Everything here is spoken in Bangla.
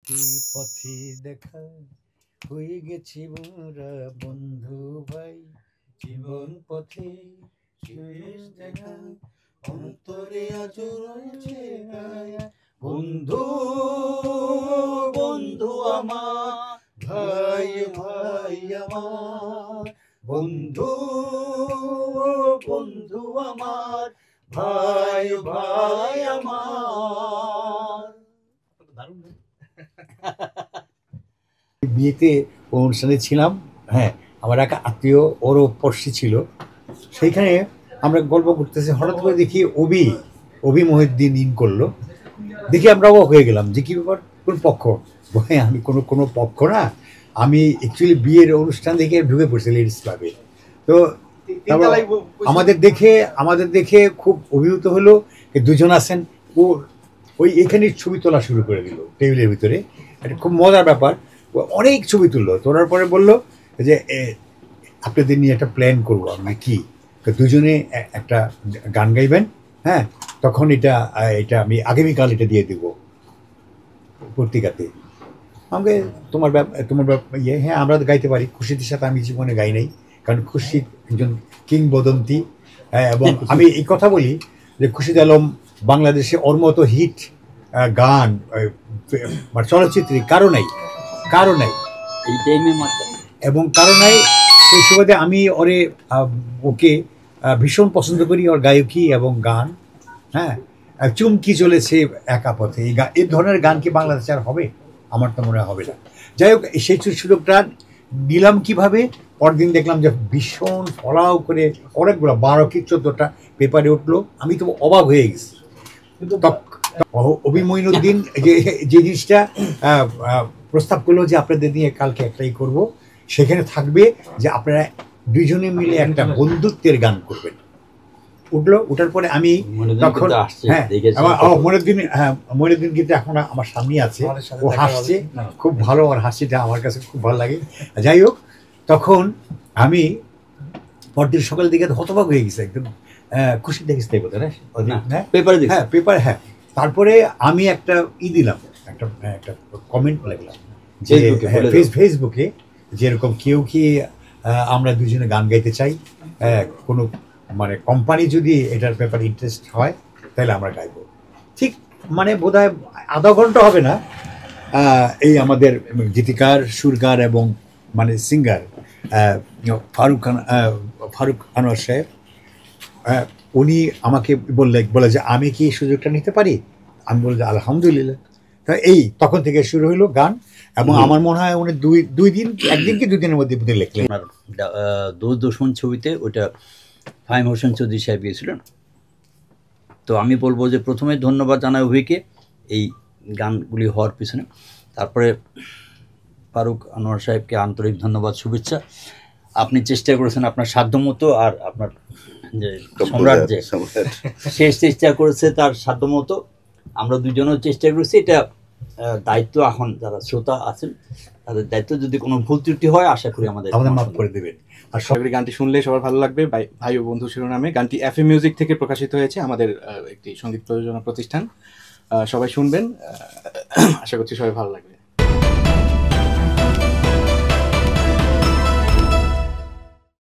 একই পথে দেখা হয়ে গেছি মোরা বন্ধু ভাই, জীবন পথে শেষ দেখা অন্তরে আজ রয়েছে গায়া। বন্ধু বন্ধু আমার, ভাই ভাই আমার, বন্ধু বন্ধু আমার, ভাই ভাই আমার। দারুণ। বিয়েতে অনুষ্ঠানে ছিলাম, হ্যাঁ, আমার এক আত্মীয় ওরও পড়শি ছিল, সেইখানে আমরা গল্প করতেছি, হঠাৎ করে দেখি অভি মহিউদ্দিন ইন করলো। দেখি আমরা অবাক হয়ে গেলাম যে কি ব্যাপার, কোন পক্ষ? আমি কোনো পক্ষ না, আমি অ্যাকচুয়ালি বিয়ের অনুষ্ঠান দেখে ঢুকে পড়ছি লেডিস ক্লাবে। তো আমাদের দেখে খুব অভিভূত হলো। দুজন আছেন, ও ওই এখানে ছবি তোলা শুরু করে দিল টেবিলের ভিতরে। এটা খুব মজার ব্যাপার, অনেক ছবি তুললো। তোলার পরে বললো যে আপনাদের নিয়ে একটা প্ল্যান করবো। আমরা কি, দুজনে একটা গান গাইবেন, হ্যাঁ, তখন এটা আমি আগামীকাল এটা দিয়ে দেবো পত্রিকাতে। আমাকে তোমার ইয়ে, হ্যাঁ আমরা গাইতে পারি। খুশিদের সাথে আমি জীবনে গাই নাই, কারণ খুশি একজন কিংবদন্তি। এবং আমি এই কথা বলি যে খুরশিদ আলম বাংলাদেশে ওর মতো হিট গান চলচ্চিত্রে কারো নাই এবং কারো নাই। সেই সুবাদে আমি ওকে ভীষণ পছন্দ করি, ওর গায়কী এবং গান। হ্যাঁ, চুমকি চলেছে একা পথে, এই ধরনের গান কি বাংলাদেশে আর হবে? আমার তো মনে হবে না। যাই হোক, সেই সুযোগটা নিলাম কিভাবে, পরদিন দেখলাম যে ভীষণ ফলাও করে অনেকগুলো 12 কি 14টা পেপারে উঠলো। আমি তো অবাক হয়ে গেছি। অভি মঈনুদ্দিন যে জিনিসটা প্রস্তাব করলো যে আপনাদের নিয়ে কালকে একটাই করব, সেখানে থাকবে যে আপনারা দুইজনে মিলে একটা বন্ধুত্বের গান করবেন। ওঠার পরে আমি তখন, হ্যাঁ, মঈনুদ্দিন কিন্তু এখন আমার সামনে আছে, ও হাসছে খুব ভালো, আর হাসিটা আমার কাছে খুব ভালো লাগে। যাই হোক, তখন আমি পরদিন সকাল দিকে হতবাক হয়ে গেছি একদম। খুশি দেখিস তাই বলতে না, পেপার, হ্যাঁ। তারপরে আমি একটা দিলাম, একটা কমেন্ট লাগলাম যে ফেসবুকে, যেরকম কেউ কি আমরা দুজনে গান গাইতে চাই, কোনো মানে কোম্পানি যদি এটার ব্যাপারে ইন্টারেস্ট হয় তাহলে আমরা গাইবো। ঠিক মানে বোধহয় আধা ঘন্টা হবে না, এই আমাদের গীতিকার, সুরকার এবং মানে সিঙ্গার ফারুক আনোয়ার সাহেব, উনি আমাকে বলে যে আমি কি সুযোগটা নিতে পারি? আমি বললাম আলহামদুলিল্লাহ। তা তখন থেকে শুরু হলো গান। এবং আমার মনে হয় উনি একদিন কি 2 দিনের মধ্যে লিখলেন। দোস্ত দুশমন ছবিতে ওইটা ফাহিম হোসেন চৌধুরী সাহেব গিয়েছিলেন। তো আমি বলবো যে প্রথমে ধন্যবাদ জানাই অভিকে এই গানগুলি হওয়ার পিছনে। তারপরে ফারুক আনোয়ার সাহেবকে আন্তরিক ধন্যবাদ, শুভেচ্ছা। আপনি চেষ্টা করেছেন আপনার সাধ্যমতো, আর আপনার যে সম্রাট সে চেষ্টা করেছে তার সাধ্যমতো। আমরা দুজনেও চেষ্টা করেছি। এটা দায়িত্ব এখন যারা শ্রোতা আছেন তাদের দায়িত্ব, যদি কোনো ভুল ত্রুটি হয় আশা করি আমাদের মাফ করে দেবেন। আর সবাই গানটি শুনলে সবার ভালো লাগবে। ভাই ও বন্ধু শিরোনামে গানটি এফএ মিউজিক থেকে প্রকাশিত হয়েছে, আমাদের একটি সঙ্গীত প্রযোজনা প্রতিষ্ঠান। সবাই শুনবেন, আশা করছি সবাই ভালো লাগবে।